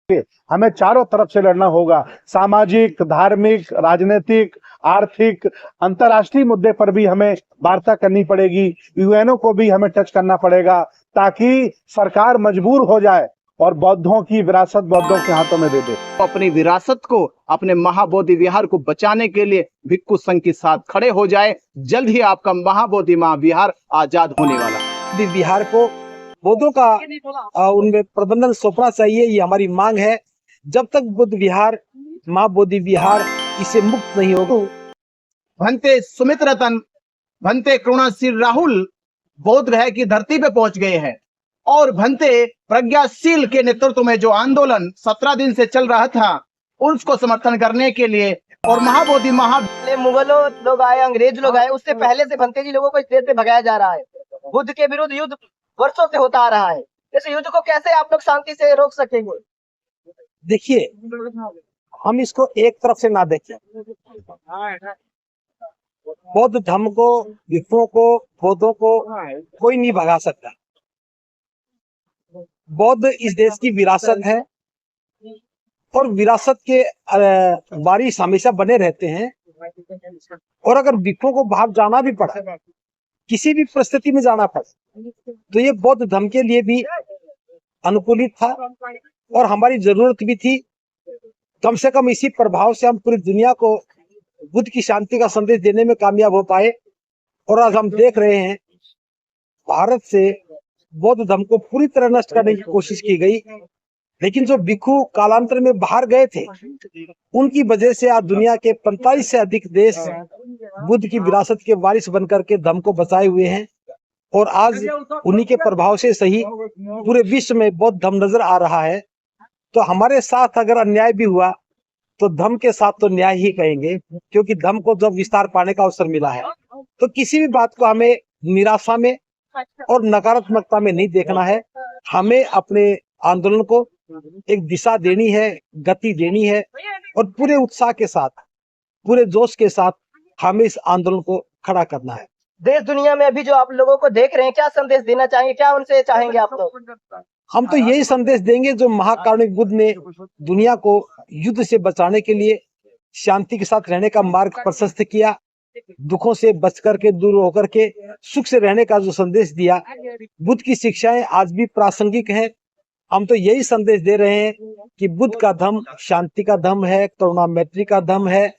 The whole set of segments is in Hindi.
हमें चारों तरफ से लड़ना होगा। सामाजिक, धार्मिक, राजनीतिक, आर्थिक, अंतर्राष्ट्रीय मुद्दे पर भी हमें वार्ता करनी पड़ेगी। यूएनओ को भी हमें टच करना पड़ेगा ताकि सरकार मजबूर हो जाए और बौद्धों की विरासत बौद्धों के हाथों में दे दे। अपनी विरासत को, अपने महाबोधि विहार को बचाने के लिए भिक्खु संघ के साथ खड़े हो जाए। जल्द ही आपका महाबोधि महाविहार आजाद होने वाला। विहार को बौद्धों का उनमें प्रबंधन सौंपना चाहिए, ये हमारी मांग है। जब तक बुद्ध विहार, महाबोधि विहार इसे मुक्त नहीं होगा। भंते सुमित रतन, भंते करुणाशील राहुल बौद्ध गया की धरती पे पहुंच गए हैं और भंते प्रज्ञाशील के नेतृत्व में जो आंदोलन 17 दिन से चल रहा था उसको समर्थन करने के लिए और महाबोधि मुगलों लोग आए, अंग्रेज लोग आए, उससे पहले से भंते जी लोगों को इस देश से भगाया जा रहा है। बुद्ध के विरुद्ध युद्ध वर्षों से होता आ रहा है। इस युद्ध को कैसे आप लोग शांति से रोक सकेंगे? देखिए, हम इसको एक तरफ से ना देखें। बौद्ध धर्म को, भिक्षुओं को, बौद्धों को कोई नहीं भगा सकता। बौद्ध इस देश की विरासत है और विरासत के वारिस हमेशा बने रहते हैं। और अगर भिक्षुओं को बाहर जाना भी पड़ा, किसी भी परिस्थिति में जाना पड़ा, तो ये बौद्ध धर्म के लिए भी अनुकूलित था और हमारी जरूरत भी थी। कम से कम इसी प्रभाव से हम पूरी दुनिया को बुद्ध की शांति का संदेश देने में कामयाब हो पाए। और आज हम देख रहे हैं भारत से बौद्ध धर्म को पूरी तरह नष्ट करने की कोशिश की गई, लेकिन जो भिक्षु कालांतर में बाहर गए थे उनकी वजह से आज दुनिया के 45 से अधिक देश बुद्ध की विरासत के वारिस बनकर के धर्म को बचाए हुए हैं। और आज उन्हीं के प्रभाव से सही पूरे विश्व में बौद्ध धर्म नजर आ रहा है। तो हमारे साथ अगर अन्याय भी हुआ तो धर्म के साथ तो न्याय ही कहेंगे, क्योंकि धर्म को जब विस्तार पाने का अवसर मिला है तो किसी भी बात को हमें निराशा में और नकारात्मकता में नहीं देखना है। हमें अपने आंदोलन को एक दिशा देनी है, गति देनी है और पूरे उत्साह के साथ, पूरे जोश के साथ हमें इस आंदोलन को खड़ा करना है। देश दुनिया में अभी जो आप लोगों को देख रहे हैं, क्या संदेश देना चाहेंगे, क्या उनसे चाहेंगे आप लोग? हम तो यही संदेश देंगे जो महाकारुणिक बुद्ध ने दुनिया को युद्ध से बचाने के लिए शांति के साथ रहने का मार्ग प्रशस्त किया, दुखों से बच करके, दूर होकर के सुख से रहने का जो संदेश दिया, बुद्ध की शिक्षाएं आज भी प्रासंगिक हैं। हम तो यही संदेश दे रहे हैं कि बुद्ध का धर्म शांति का धर्म है, करुणा मैत्री का धर्म है,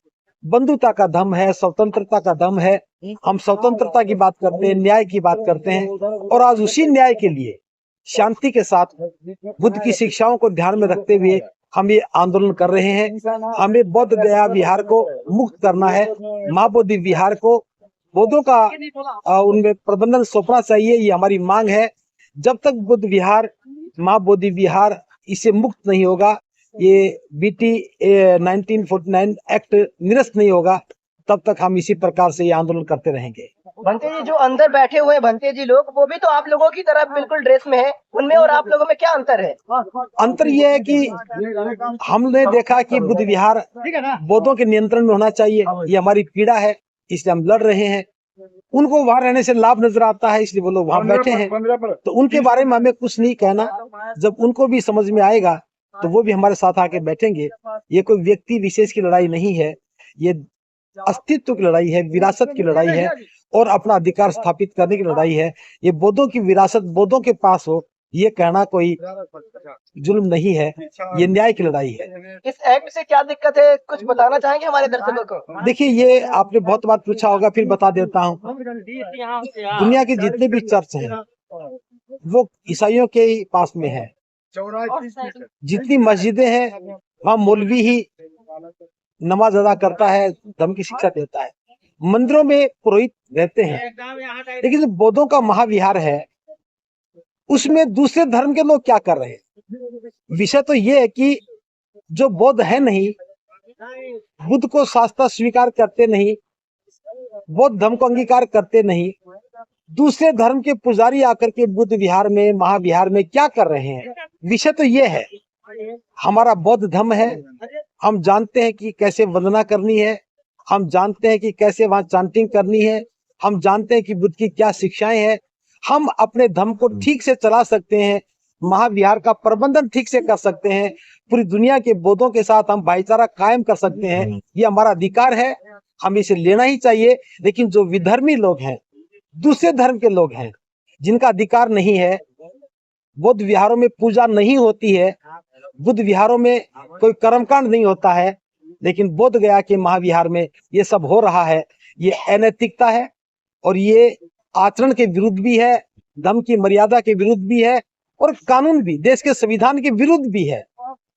बंधुता का धर्म है, स्वतंत्रता का धर्म है। हम स्वतंत्रता की बात करते हैं, न्याय की बात करते हैं और आज उसी न्याय के लिए शांति के साथ बुद्ध की शिक्षाओं को ध्यान में रखते हुए हम ये आंदोलन कर रहे हैं। हमें बौद्ध गया विहार को मुक्त करना है, महाबोधि विहार को बौद्धों का उनमें प्रबंधन सौंपना चाहिए, ये हमारी मांग है। जब तक बुद्ध विहार, महाबोधि विहार इसे मुक्त नहीं होगा, ये BT 1949 एक्ट निरस्त नहीं होगा, तब तक हम इसी प्रकार से ये आंदोलन करते रहेंगे। भंते जी जो अंदर बैठे हुए हैं, भंते जी लोग, वो भी तो आप लोगों की तरह बिल्कुल ड्रेस में है, उनमें और आप लोगों में क्या अंतर है? अंतर ये है कि हमने देखा कि बुद्ध विहार बौद्धों के नियंत्रण में होना चाहिए, ये हमारी पीड़ा है, इसलिए हम लड़ रहे हैं। उनको वहां रहने से लाभ नजर आता है, इसलिए वो लोग वहां बैठे हैं। तो उनके बारे में हमें कुछ नहीं कहना, जब उनको भी समझ में आएगा तो वो भी हमारे साथ आके बैठेंगे। ये कोई व्यक्ति विशेष की लड़ाई नहीं है, ये अस्तित्व की लड़ाई है, विरासत की लड़ाई है और अपना अधिकार स्थापित करने की लड़ाई है। ये बौद्धों की विरासत बौद्धों के पास हो, ये कहना कोई जुल्म नहीं है, ये न्याय की लड़ाई है। इस एक्ट से क्या दिक्कत है, कुछ बताना चाहेंगे हमारे दर्शकों को? देखिए, ये आपने बहुत बात पूछा होगा, फिर बता देता हूँ। दुनिया के जितने भी चर्च हैं वो ईसाइयों के ही पास में है। जितनी मस्जिदें हैं वहाँ मौलवी ही नमाज अदा करता है, धर्म की शिक्षा देता है। मंदिरों में पुरोहित रहते हैं, लेकिन जो बौद्धों का महाविहार है उसमें दूसरे धर्म के लोग क्या कर रहे हैं? विषय तो ये है कि जो बौद्ध है नहीं, बुद्ध को शास्त्र स्वीकार करते नहीं, बौद्ध धर्म को अंगीकार करते नहीं, दूसरे धर्म के पुजारी आकर के बुद्ध विहार में, महाविहार में क्या कर रहे हैं? विषय तो ये है, हमारा बौद्ध धर्म है, हम जानते हैं कि कैसे वंदना करनी है, हम जानते हैं कि कैसे वहां चांटिंग करनी है, हम जानते हैं कि बुद्ध की क्या शिक्षाएं हैं। हम अपने धर्म को ठीक से चला सकते हैं महाविहार का प्रबंधन ठीक से कर सकते हैं, पूरी दुनिया के बौद्धों के साथ हम भाईचारा कायम कर सकते हैं। ये हमारा अधिकार है, हमें इसे लेना ही चाहिए। लेकिन जो विधर्मी लोग हैं, दूसरे धर्म के लोग हैं, जिनका अधिकार नहीं है, बौद्ध विहारों में पूजा नहीं होती है, बुद्ध विहारों में कोई कर्मकांड नहीं होता है, लेकिन बोध गया के महाविहार में ये सब हो रहा है, ये अनैतिकता है और ये आचरण के विरुद्ध भी है, धर्म की मर्यादा के विरुद्ध भी है और कानून भी, देश के संविधान के विरुद्ध भी है।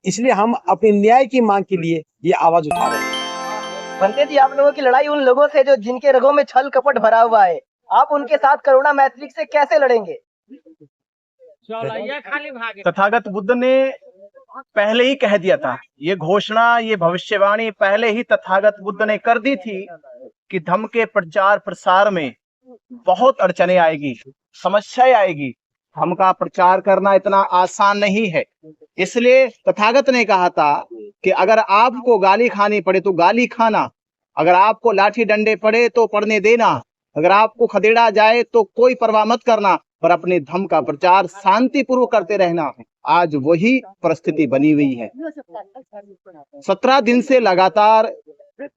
इसलिए हम अपने न्याय की मांग के लिए ये आवाज उठा रहे हैं। भंते जी, आप लोगों की लड़ाई उन लोगों से जो जिनके रगों में छल कपट भरा हुआ है, आप उनके साथ करुणा मैत्री से कैसे लड़ेंगे? तथागत बुद्ध ने पहले ही कह दिया था, ये घोषणा, ये भविष्यवाणी पहले ही तथागत बुद्ध ने कर दी थी कि धम्म के प्रचार प्रसार में बहुत अड़चने आएगी, समस्याएं आएगी। धम्म का प्रचार करना इतना आसान नहीं है। इसलिए तथागत ने कहा था कि अगर आपको गाली खानी पड़े तो गाली खाना, अगर आपको लाठी डंडे पड़े तो पड़ने देना, अगर आपको खदेड़ा जाए तो कोई परवाह मत करना, पर अपने धम्म का प्रचार शांतिपूर्वक करते रहना। आज वही परिस्थिति बनी हुई है। 17 दिन से लगातार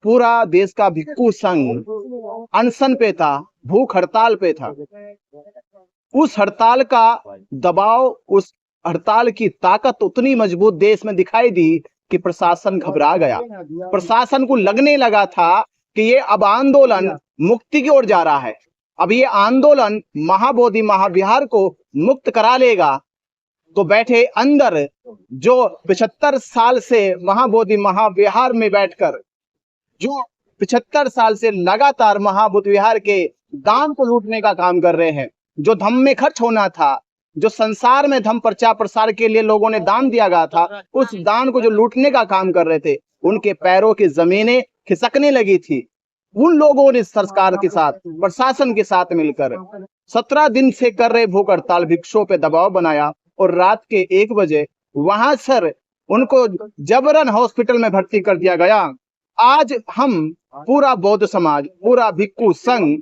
पूरा देश का भिक्खु संघ अनशन पे था, भूख हड़ताल पे था। उस हड़ताल का दबाव, उस हड़ताल की ताकत उतनी मजबूत देश में दिखाई दी कि प्रशासन घबरा गया। प्रशासन को लगने लगा था कि ये अब आंदोलन मुक्ति की ओर जा रहा है, अब ये आंदोलन महाबोधि महाविहार को मुक्त करा लेगा। तो बैठे अंदर जो 75 साल से महाबोधि महाविहार में बैठकर, जो 75 साल से लगातार महाबोधि विहार के दान को लूटने का काम कर रहे हैं, जो धम्म में खर्च होना था, जो संसार में धम्म प्रचार प्रसार के लिए लोगों ने दान दिया गया था, उस दान को जो लूटने का काम कर रहे थे, उनके पैरों की जमीनें खिसकने लगी थी। उन लोगों ने सरकार के साथ, प्रशासन के साथ मिलकर 17 दिन से कर रहे भूख हड़ताल भिक्षुओं पे दबाव बनाया और रात के 1 बजे वहां सर उनको जबरन हॉस्पिटल में भर्ती कर दिया गया। आज हम पूरा बौद्ध समाज, पूरा भिक्खु संघ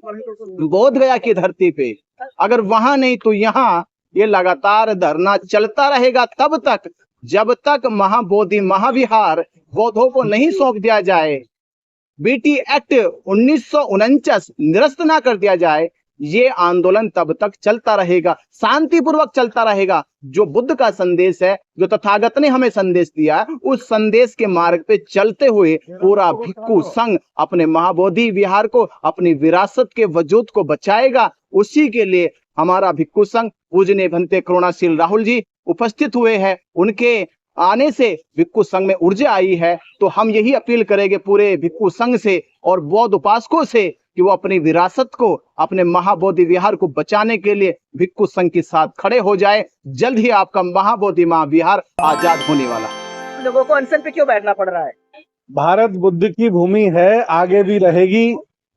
बोध गया की धरती पे, अगर वहां नहीं तो यहाँ ये लगातार धरना चलता रहेगा तब तक, जब तक महाबोधि महाविहार बौद्धों को नहीं सौंप दिया जाए, बीटी एक्ट 1949 निरस्त ना कर दिया जाए। ये आंदोलन तब तक चलता रहेगा, शांतिपूर्वक चलता रहेगा। जो बुद्ध का संदेश है, जो तथागत ने हमें संदेश दिया, उस संदेश के मार्ग पे चलते हुए पूरा भिक्खु संघ अपने महाबोधि विहार को, अपनी विरासत के वजूद को बचाएगा। उसी के लिए हमारा भिक्खु संघ पूजनीय भंते करुणाशील राहुल जी उपस्थित हुए हैं। उनके आने से भिक्खु संघ में ऊर्जा आई है। तो हम यही अपील करेंगे पूरे भिक्खु संघ से और बौद्ध उपासकों से कि वो अपनी विरासत को, अपने महाबोधि विहार को बचाने के लिए भिक्खु संघ के साथ खड़े हो जाए। जल्द ही आपका महाबोधि महाविहार आजाद होने वाला। लोगों को अनशन पे क्यों बैठना पड़ रहा है? भारत बुद्ध की भूमि है, आगे भी रहेगी।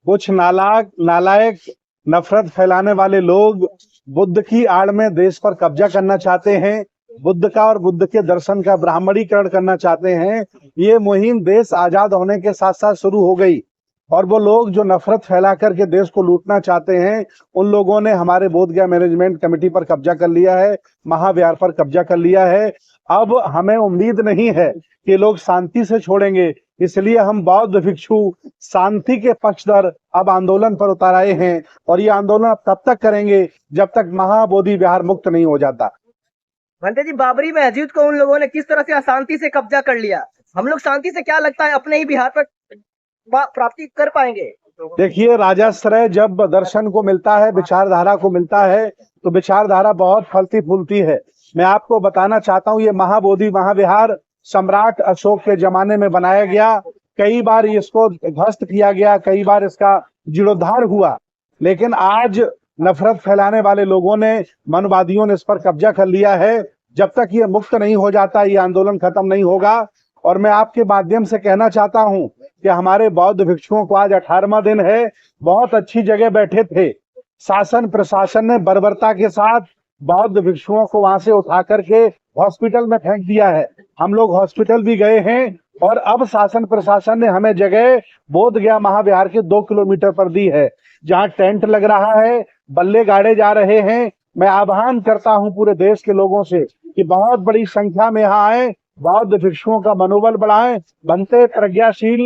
कुछ नालायक नफरत फैलाने वाले लोग बुद्ध की आड़ में देश पर कब्जा करना चाहते हैं, बुद्ध का और बुद्ध के दर्शन का ब्राह्मणीकरण करना चाहते हैं। ये मुहिम देश आजाद होने के साथ साथ शुरू हो गई और वो लोग जो नफरत फैला करके देश को लूटना चाहते हैं, उन लोगों ने हमारे बोध गया मैनेजमेंट कमेटी पर कब्जा कर लिया है, महाविहार पर कब्जा कर लिया है। अब हमें उम्मीद नहीं है कि लोग शांति से छोड़ेंगे, इसलिए हम बौद्ध भिक्षु शांति के पक्षधर अब आंदोलन पर उतर आए हैं और ये आंदोलन अब तब तक करेंगे जब तक महाबोधि विहार मुक्त नहीं हो जाता। भंते जी, बाबरी मस्जिद को उन लोगों ने किस तरह से अशांति से कब्जा कर लिया, हम लोग शांति से क्या लगता है अपने ही बिहार पर प्राप्ति कर पाएंगे? देखिए, राजाश्रय जब दर्शन को मिलता है, विचारधारा को मिलता है, तो विचारधारा बहुत फलती फूलती है। मैं आपको बताना चाहता हूँ, ये महाबोधि महाविहार सम्राट अशोक के जमाने में बनाया गया। कई बार इसको ध्वस्त किया गया, कई बार इसका जीर्णोद्धार हुआ, लेकिन आज नफरत फैलाने वाले लोगों ने, मनवादियों ने इस पर कब्जा कर लिया है। जब तक ये मुक्त नहीं हो जाता, ये आंदोलन खत्म नहीं होगा। और मैं आपके माध्यम से कहना चाहता हूं कि हमारे बौद्ध भिक्षुओं को आज 18वां दिन है, बहुत अच्छी जगह बैठे थे। शासन प्रशासन ने बर्बरता के साथ बौद्ध भिक्षुओं को वहां से उठा करके हॉस्पिटल में फेंक दिया है। हम लोग हॉस्पिटल भी गए हैं और अब शासन प्रशासन ने हमें जगह बोध गया महाविहार के 2 किलोमीटर पर दी है, जहाँ टेंट लग रहा है, बल्ले गाड़े जा रहे हैं, मैं आह्वान करता हूं पूरे देश के लोगों से कि बहुत बड़ी संख्या में यहाँ आए, बौद्ध भिक्षुओं का मनोबल बढ़ाएं। बनते प्रज्ञाशील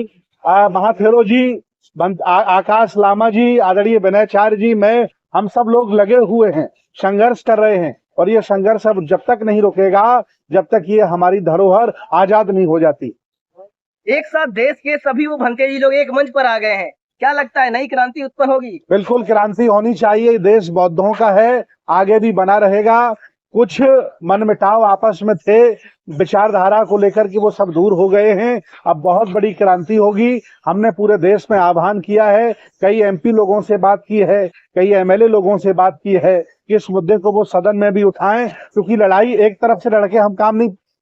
महाथेरो जी, आकाश लामा जी, आदरणीय विनयाचार्य जी, मैं, हम सब लोग लगे हुए हैं, संघर्ष कर रहे हैं, और ये संघर्ष अब जब तक नहीं रुकेगा जब तक ये हमारी धरोहर आजाद नहीं हो जाती। एक साथ देश के सभी वो भंते जी लोग एक मंच पर आ गए हैं, क्या लगता है नई क्रांति उत्पन्न होगी? बिल्कुल क्रांति होनी चाहिए। देश बौद्धों का है, आगे भी बना रहेगा। कुछ मनमुटाव आपस में थे विचारधारा को लेकर कि वो सब दूर हो गए हैं, अब बहुत बड़ी क्रांति होगी। हमने पूरे देश में आह्वान किया है, कई एमपी लोगों से बात की है, कई एमएलए लोगों से बात की है कि इस मुद्दे को वो सदन में भी उठाएं, क्योंकि लड़ाई एक तरफ से लड़के हम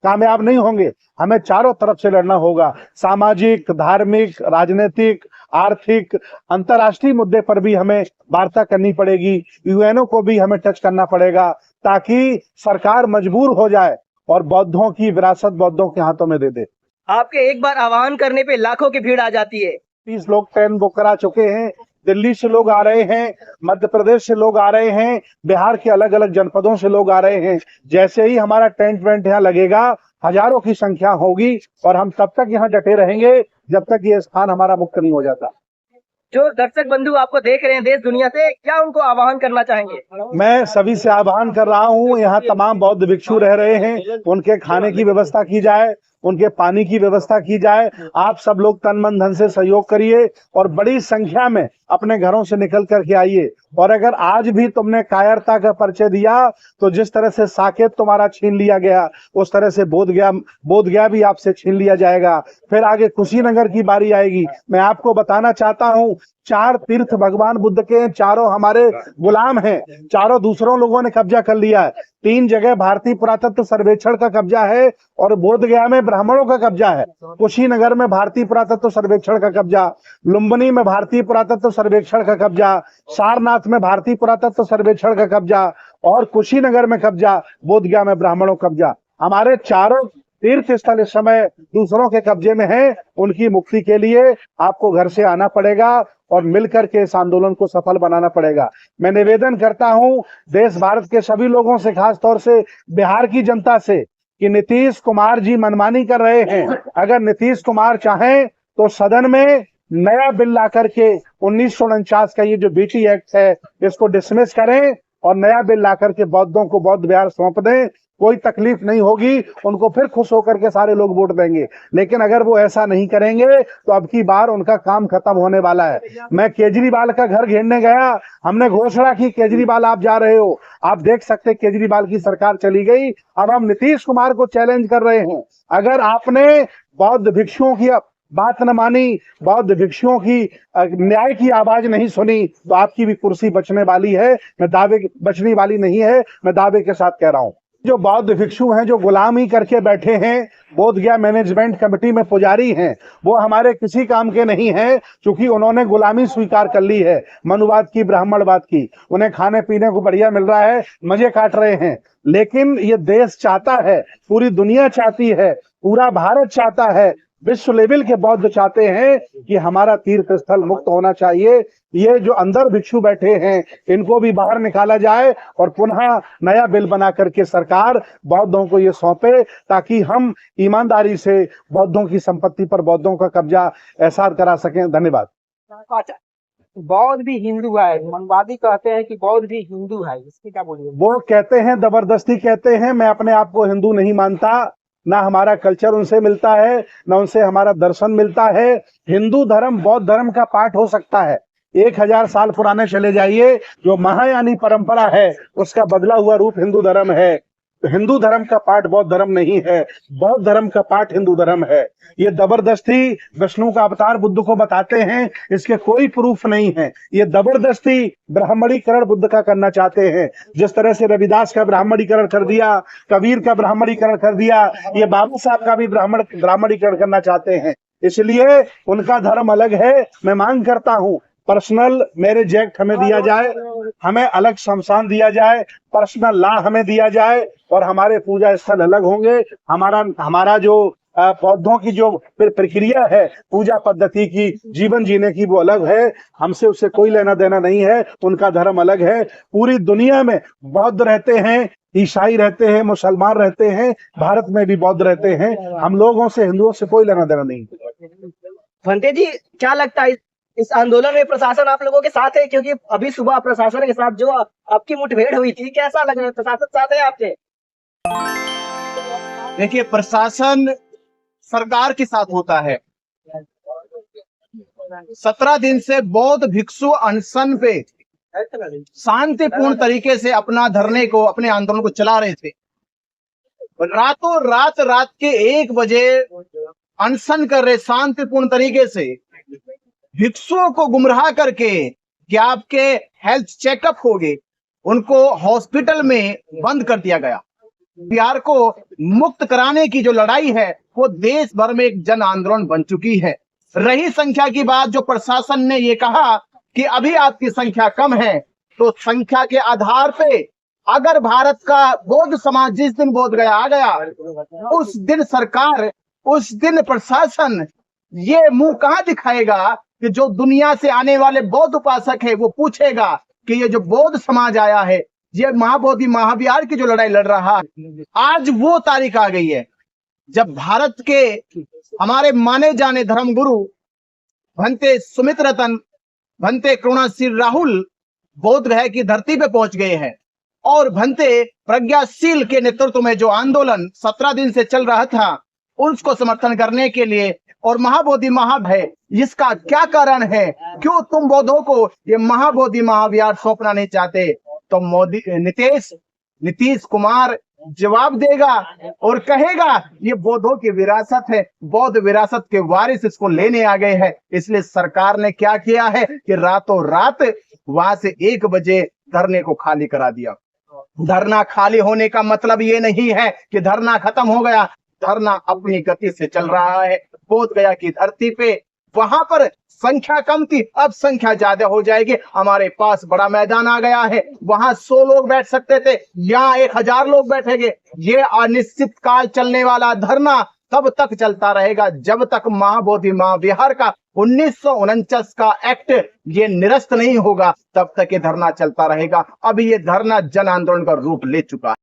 कामयाब नहीं होंगे, हमें चारों तरफ से लड़ना होगा। सामाजिक, धार्मिक, राजनीतिक, आर्थिक, अंतर्राष्ट्रीय मुद्दे पर भी हमें वार्ता करनी पड़ेगी, यूएनओ को भी हमें टच करना पड़ेगा, ताकि सरकार मजबूर हो जाए और बौद्धों की विरासत बौद्धों के हाथों में दे दे। आपके एक बार आह्वान करने पे लाखों की भीड़ आ जाती है। 30 लोग ट्रेन बुक करा चुके हैं, दिल्ली से लोग आ रहे हैं, मध्य प्रदेश से लोग आ रहे हैं, बिहार के अलग अलग जनपदों से लोग आ रहे हैं। जैसे ही हमारा टेंट वेंट यहाँ लगेगा, हजारों की संख्या होगी, और हम तब तक यहाँ डटे रहेंगे जब तक ये स्थान हमारा मुक्त नहीं हो जाता। जो दर्शक बंधु आपको देख रहे हैं देश दुनिया से, क्या उनको आह्वान करना चाहेंगे? मैं सभी से आह्वान कर रहा हूँ, यहाँ तमाम बौद्ध भिक्षु रह रहे हैं, उनके खाने की व्यवस्था की जाए, उनके पानी की व्यवस्था की जाए। आप सब लोग तन मन धन से सहयोग करिए और बड़ी संख्या में अपने घरों से निकल करके आइए। और अगर आज भी तुमने कायरता का परिचय दिया तो जिस तरह से साकेत तुम्हारा छीन लिया गया, उस तरह से बोध गया भी आपसे छीन लिया जाएगा। फिर आगे कुशीनगर की बारी आएगी। मैं आपको बताना चाहता हूँ, 4 तीर्थ भगवान बुद्ध के, चारों हमारे गुलाम हैं, चारों दूसरों लोगों ने कब्जा कर लिया है। 3 जगह भारतीय पुरातत्व सर्वेक्षण का कब्जा है और बोधगया में ब्राह्मणों का कब्जा है। कुशीनगर में भारतीय पुरातत्व सर्वेक्षण का कब्जा, लुम्बिनी में भारतीय पुरातत्व सर्वेक्षण का कब्जा, सारनाथ में भारतीय पुरातत्व सर्वेक्षण का कब्जा, और कुशीनगर में कब्जा, बोधगया में ब्राह्मणों का कब्जा। हमारे चारों तीर्थ स्थल इस समय दूसरों के कब्जे में हैं। उनकी मुक्ति के लिए आपको घर से आना पड़ेगा और मिलकर के इस आंदोलन को सफल बनाना पड़ेगा। मैं निवेदन करता हूं देश भारत के सभी लोगों से, खास तौर से बिहार की जनता से, कि नीतीश कुमार जी मनमानी कर रहे हैं। अगर नीतीश कुमार चाहें तो सदन में नया बिल ला करके 1949 का ये जो बीटी एक्ट है इसको डिसमिस करें और नया बिल ला करके बौद्धों को बौद्ध विहार सौंप दें। कोई तकलीफ नहीं होगी, उनको फिर खुश होकर के सारे लोग वोट देंगे। लेकिन अगर वो ऐसा नहीं करेंगे तो अब की बार उनका काम खत्म होने वाला है। मैं केजरीवाल का घर घेरने गया, हमने घोषणा की केजरीवाल आप जा रहे हो, आप देख सकते केजरीवाल की सरकार चली गई। अब हम नीतीश कुमार को चैलेंज कर रहे हैं, अगर आपने बौद्ध भिक्षुओं की बात न मानी, बौद्ध भिक्षुओं की न्याय की आवाज नहीं सुनी, तो आपकी भी कुर्सी बचने वाली है। बचने वाली नहीं है, मैं दावे के साथ कह रहा हूं। जो बौद्ध भिक्षु हैं, जो गुलामी करके बैठे हैं, बोधगया मैनेजमेंट कमेटी में पुजारी हैं, वो हमारे किसी काम के नहीं हैं, क्योंकि उन्होंने गुलामी स्वीकार कर ली है, मनुवाद की, ब्राह्मणवाद की। उन्हें खाने पीने को बढ़िया मिल रहा है, मजे काट रहे हैं। लेकिन ये देश चाहता है, पूरी दुनिया चाहती है, पूरा भारत चाहता है, विश्व लेवल के बौद्ध चाहते हैं कि हमारा तीर्थ स्थल मुक्त होना चाहिए। ये जो अंदर भिक्षु बैठे हैं इनको भी बाहर निकाला जाए और पुनः नया बिल बना करके सरकार बौद्धों को ये सौंपे, ताकि हम ईमानदारी से बौद्धों की संपत्ति पर बौद्धों का कब्जा एहसार करा सकें। धन्यवाद। अच्छा, बौद्ध भी हिंदू है, मनवादी कहते हैं कि बौद्ध भी हिंदू है, इसकी क्या बोलिए? वो कहते हैं, जबरदस्ती कहते हैं। मैं अपने आप को हिंदू नहीं मानता, ना हमारा कल्चर उनसे मिलता है, ना उनसे हमारा दर्शन मिलता है। हिंदू धर्म बौद्ध धर्म का पार्ट हो सकता है। 1000 साल पुराने चले जाइए, जो महायानी परंपरा है उसका बदला हुआ रूप हिंदू धर्म है। हिंदू धर्म का पार्ट बौद्ध धर्म नहीं है, बौद्ध धर्म का पार्ट हिंदू धर्म है। ये जबरदस्ती विष्णु का अवतार बुद्ध को बताते हैं, इसके कोई प्रूफ नहीं है। ये जबरदस्ती ब्राह्मणीकरण बुद्ध का करना चाहते हैं। जिस तरह से रविदास का ब्राह्मणीकरण कर दिया, कबीर का ब्राह्मणीकरण कर दिया, ये बाबू साहब का भी ब्राह्मणीकरण करना चाहते हैं। इसलिए उनका धर्म अलग है। मैं मांग करता हूँ पर्सनल मैरिज एक्ट हमें दिया जाए, हमें अलग शमशान दिया जाए, पर्सनल लॉ हमें दिया जाए, और हमारे पूजा स्थल अलग होंगे। हमारा जो बौद्धों की जो प्रक्रिया है पूजा पद्धति की, जीवन जीने की, वो अलग है। हमसे उससे कोई लेना देना नहीं है, उनका धर्म अलग है। पूरी दुनिया में बौद्ध रहते हैं, ईसाई रहते हैं, मुसलमान रहते हैं, भारत में भी बौद्ध रहते हैं। हम लोगों से, हिंदुओं से कोई लेना देना नहीं। भंते जी, क्या लगता है इस आंदोलन में प्रशासन आप लोगों के साथ है? क्योंकि अभी सुबह प्रशासन के साथ जो आपकी मुठभेड़ हुई थी, कैसा लग रहा है? प्रशासन साथ है आपके? देखिए, प्रशासन सरकार के साथ होता है। 17 दिन से बौद्ध भिक्षु अनशन पे शांतिपूर्ण तरीके से अपना धरने को, अपने आंदोलन को चला रहे थे। रातों रात के 1 बजे अनशन कर रहे शांतिपूर्ण तरीके से, भिक्षुओं को गुमराह करके कि आपके हेल्थ चेकअप होंगे, उनको हॉस्पिटल में बंद कर दिया गया। बिहार को मुक्त कराने की जो लड़ाई है वो देश भर में एक जन आंदोलन बन चुकी है। रही संख्या की बात, जो प्रशासन ने ये कहा कि अभी आपकी संख्या कम है, तो संख्या के आधार पे अगर भारत का बौद्ध समाज जिस दिन बोध गया आ गया, उस दिन सरकार, उस दिन प्रशासन ये मुंह कहां दिखाएगा कि जो दुनिया से आने वाले बौद्ध उपासक है वो पूछेगा कि ये जो बौद्ध समाज आया है, ये महाबोधि महाविहार की जो लड़ाई लड़ रहा है, आज वो तारीख आ गई है जब भारत के हमारे माने जाने धर्मगुरु भंते सुमित्रतन, भंते करुणाशील राहुल बौद्ध गया की धरती पे पहुंच गए हैं। और भंते प्रज्ञाशील के नेतृत्व में जो आंदोलन 17 दिन से चल रहा था, उसको समर्थन करने के लिए, और महाबोधि महाभय, इसका क्या कारण है? क्यों तुम बौद्धों को ये महाबोधि महाविहार सौंपना नहीं चाहते? तो मोदी, नीतीश कुमार जवाब देगा और कहेगा ये बौद्धों की विरासत है, बौद्ध विरासत के वारिस इसको लेने आ गए हैं। इसलिए सरकार ने क्या किया है कि रातों रात वहां से 1 बजे धरने को खाली करा दिया। धरना खाली होने का मतलब ये नहीं है कि धरना खत्म हो गया। धरना अपनी गति से चल रहा है। बोध गया की धरती पे वहां पर संख्या कम थी, अब संख्या ज्यादा हो जाएगी। हमारे पास बड़ा मैदान आ गया है, वहां 100 लोग बैठ सकते थे, यहाँ 1000 लोग बैठेंगे। ये अनिश्चित काल चलने वाला धरना तब तक चलता रहेगा जब तक महाबोधि महाविहार का 1949 का एक्ट ये निरस्त नहीं होगा, तब तक ये धरना चलता रहेगा। अभी ये धरना जन आंदोलन का रूप ले चुका है।